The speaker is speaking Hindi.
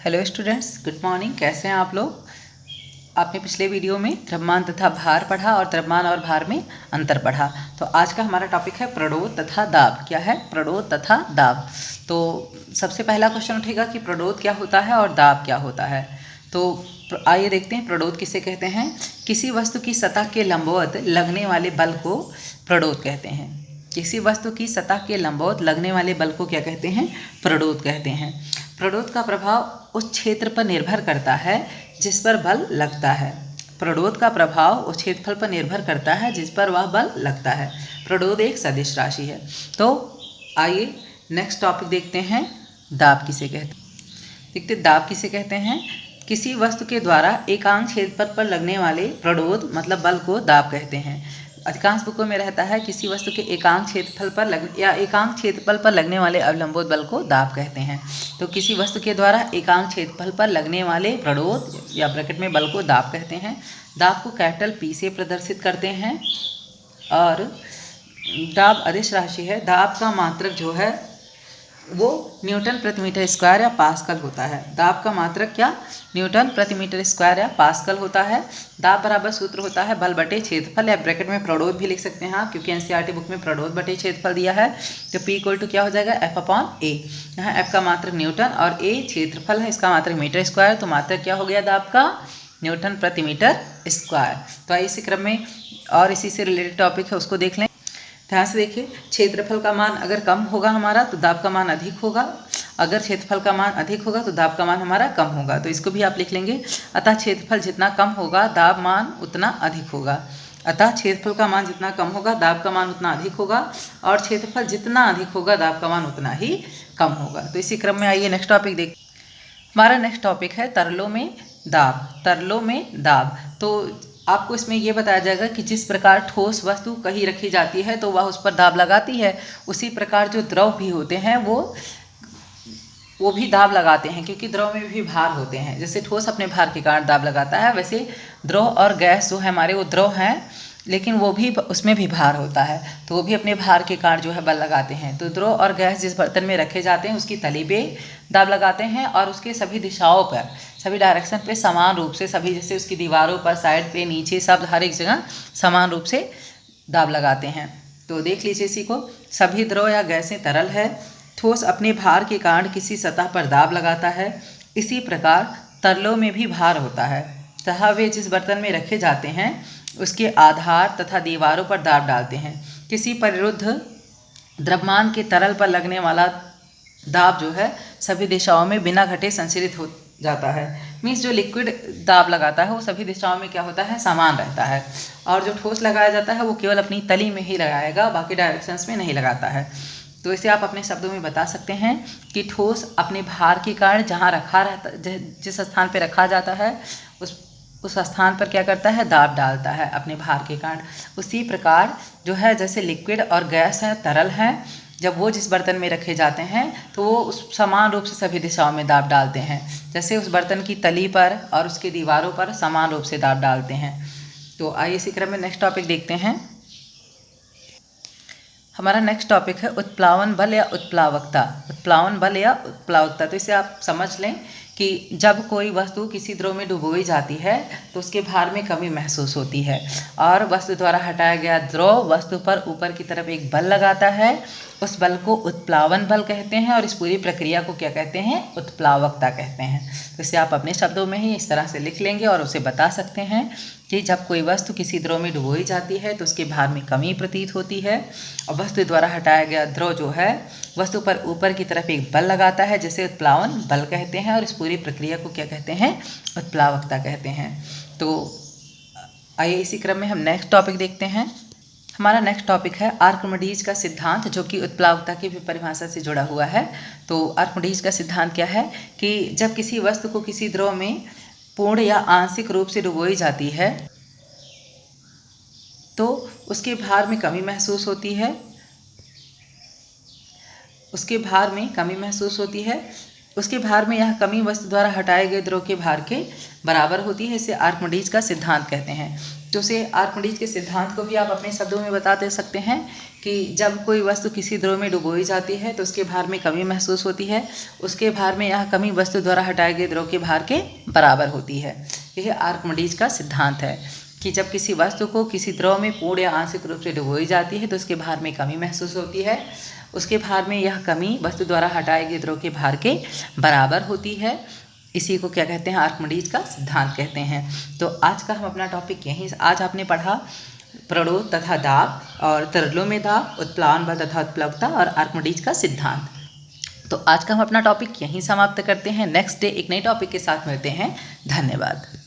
Hello students, good morning. कैसे हैं आप लोग। आपने पिछले वीडियो में द्रव्यमान तथा भार पढ़ा और द्रव्यमान और भार में अंतर पढ़ा। तो आज का हमारा टॉपिक है प्रणोद तथा दाब। क्या है? प्रणोद तथा दाब। तो सबसे पहला क्वेश्चन उठेगा कि प्रणोद क्या होता है और दाब क्या होता है। तो आइए देखते हैं प्रणोद किसे कहते हैं। किसी वस्तु की सतह के लंबवत लगने वाले बल को प्रणोद कहते हैं। किसी वस्तु की सतह के लंबवत लगने वाले बल को क्या कहते हैं? प्रणोद कहते हैं। प्रणोद का प्रभाव उस क्षेत्र पर निर्भर करता है जिस पर बल लगता है। प्रणोद का प्रभाव उस क्षेत्रफल पर निर्भर करता है जिस पर वह बल लगता है। प्रणोद एक सदिश राशि है। तो आइए नेक्स्ट टॉपिक देखते हैं, दाब किसे कहते हैं। देखते दाब किसे कहते हैं। किसी वस्तु के द्वारा एकांक क्षेत्रफल पर लगने वाले प्रणोद मतलब बल को दाब कहते हैं। अधिकांश बुकों में रहता है किसी वस्तु के एकांक क्षेत्रफल पर एकांक क्षेत्रफल पर लगने वाले अवलंबोत बल को दाब कहते हैं। तो किसी वस्तु के द्वारा एकांक क्षेत्रफल पर लगने वाले प्रणोद या ब्रैकेट में बल को दाब कहते हैं। दाब को कैपिटल P से प्रदर्शित करते हैं। और दाब अदिश राशि है। दाब का मात्रक जो है वो न्यूटन प्रति मीटर स्क्वायर या पास्कल होता है। दाब का मात्रक क्या? न्यूटन प्रति मीटर स्क्वायर या पास्कल होता है। दाब बराबर सूत्र होता है बल बटे क्षेत्रफल, या ब्रैकेट में प्रणोद भी लिख सकते हैं आप, क्योंकि एनसीईआरटी बुक में प्रणोद बटे क्षेत्रफल दिया है। तो P इक्वल टू क्या हो जाएगा? F/A। यहाँ F का मात्रक न्यूटन और A क्षेत्रफल है, इसका मात्रक मीटर स्क्वायर। तो मात्रक क्या हो गया दाब का? न्यूटन प्रति मीटर स्क्वायर। तो आइए इसी क्रम में और इसी से रिलेटेड टॉपिक है उसको देख लें। ध्यान से देखिए, क्षेत्रफल का मान अगर कम होगा हमारा तो दाब का मान अधिक होगा। अगर क्षेत्रफल का मान अधिक होगा तो दाब का मान हमारा कम होगा। तो इसको भी आप लिख लेंगे। अतः क्षेत्रफल जितना कम होगा दाब मान उतना अधिक होगा। अतः क्षेत्रफल का मान जितना कम होगा दाब का मान उतना अधिक होगा, और क्षेत्रफल जितना अधिक होगा दाब का मान उतना ही कम होगा। तो इसी क्रम में आइए नेक्स्ट टॉपिक देख। हमारा नेक्स्ट टॉपिक है तरलों में दाब। तरलों में दाब। तो आपको इसमें यह बताया जाएगा कि जिस प्रकार ठोस वस्तु कहीं रखी जाती है तो वह उस पर दाब लगाती है, उसी प्रकार जो द्रव भी होते हैं वो भी दाब लगाते हैं, क्योंकि द्रव में भी भार होते हैं। जैसे ठोस अपने भार के कारण दाब लगाता है, वैसे द्रव और गैस जो है हमारे वो द्रव हैं, लेकिन वो भी उसमें भी भार होता है, तो वो भी अपने भार के कारण जो है बल लगाते हैं। तो द्रव और गैस जिस बर्तन में रखे जाते हैं उसकी तली पे दाब लगाते हैं, और उसके सभी दिशाओं पर, सभी डायरेक्शन पे समान रूप से, सभी जैसे उसकी दीवारों पर, साइड पे, नीचे, सब हर एक जगह समान रूप से दाब लगाते हैं। तो देख लीजिए इसी को। सभी द्रव या गैसें तरल है। ठोस अपने भार के कारण किसी सतह पर दाब लगाता है। इसी प्रकार तरलों में भी भार होता है, तथा वे जिस बर्तन में रखे जाते हैं उसके आधार तथा दीवारों पर दाब डालते हैं। किसी परिरुद्ध द्रव्यमान के तरल पर लगने वाला दाब जो है सभी दिशाओं में बिना घटे संचरित हो जाता है। मीन्स जो लिक्विड दाब लगाता है वो सभी दिशाओं में क्या होता है? समान रहता है। और जो ठोस लगाया जाता है वो केवल अपनी तली में ही लगाएगा, बाकी डायरेक्शंस में नहीं लगाता है। तो इसे आप अपने शब्दों में बता सकते हैं कि ठोस अपने भार के कारण जहाँ रखा रहता, जिस स्थान पर रखा जाता है उस स्थान पर क्या करता है? दाब डालता है अपने भार के कारण। उसी प्रकार जो है, जैसे लिक्विड और गैस हैं, तरल हैं, जब वो जिस बर्तन में रखे जाते हैं तो वो उस समान रूप से सभी दिशाओं में दाब डालते हैं। जैसे उस बर्तन की तली पर और उसके दीवारों पर समान रूप से दाब डालते हैं। तो आइए इसी क्रम में नेक्स्ट टॉपिक देखते हैं। हमारा नेक्स्ट टॉपिक है उत्प्लावन बल या उत्प्लावकता। उत्प्लावन बल या उत्प्लावकता। तो इसे आप समझ लें कि जब कोई वस्तु किसी द्रव में डुबोई जाती है तो उसके भार में कमी महसूस होती है, और वस्तु द्वारा हटाया गया द्रव वस्तु पर ऊपर की तरफ एक बल लगाता है। उस बल को उत्प्लावन बल कहते हैं, और इस पूरी प्रक्रिया को क्या कहते हैं? उत्प्लावकता कहते हैं। तो इसे आप अपने शब्दों में ही इस तरह से लिख लेंगे और उसे बता सकते हैं कि जब कोई वस्तु किसी द्रव में डुबोई जाती है तो उसके भार में कमी प्रतीत होती है, और वस्तु द्वारा हटाया गया द्रव जो है वस्तु पर ऊपर की तरफ एक बल लगाता है, जिसे उत्प्लावन बल कहते हैं, और इस पूरी प्रक्रिया को क्या कहते हैं? उत्प्लावकता कहते हैं। तो आइए इसी क्रम में हम नेक्स्ट टॉपिक देखते हैं। हमारा नेक्स्ट टॉपिक है आर्किमिडीज का सिद्धांत, जो कि उत्प्लावकता की भी परिभाषा से जुड़ा हुआ है। तो आर्किमिडीज का सिद्धांत क्या है कि जब किसी वस्तु को किसी द्रव में पूर्ण या आंशिक रूप से डुबोई जाती है तो उसके भार में कमी महसूस होती है। उसके भार में कमी महसूस होती है। उसके भार में यह कमी वस्तु द्वारा हटाए गए द्रव के भार के बराबर होती है। इसे आर्किमिडीज का सिद्धांत कहते हैं। तो उसे आर्किमिडीज के सिद्धांत को भी आप अपने शब्दों में बता दे सकते हैं कि जब कोई वस्तु किसी द्रव में डुबोई जाती है तो उसके भार में कमी महसूस होती है, उसके भार में यह कमी वस्तु द्वारा हटाए गए द्रव के भार के बराबर होती है। यह आर्किमिडीज का सिद्धांत है कि जब किसी वस्तु को किसी द्रव में पूर्ण या आंशिक रूप से डुबोई जाती है तो उसके भार में कमी महसूस होती है, उसके भार में यह कमी वस्तु द्वारा हटाए गए द्रव के भार के बराबर होती है। इसी को क्या कहते हैं? आर्किमिडीज का सिद्धांत कहते हैं। तो आज का हम अपना टॉपिक यहीं, आज आपने पढ़ा प्रणोद तथा दाब और तरलों में दाब, उत्प्लावन बल तथा उत्प्लवता और आर्किमिडीज का सिद्धांत। तो आज का हम अपना टॉपिक यहीं समाप्त करते हैं। नेक्स्ट डे एक नए टॉपिक के साथ मिलते हैं। धन्यवाद।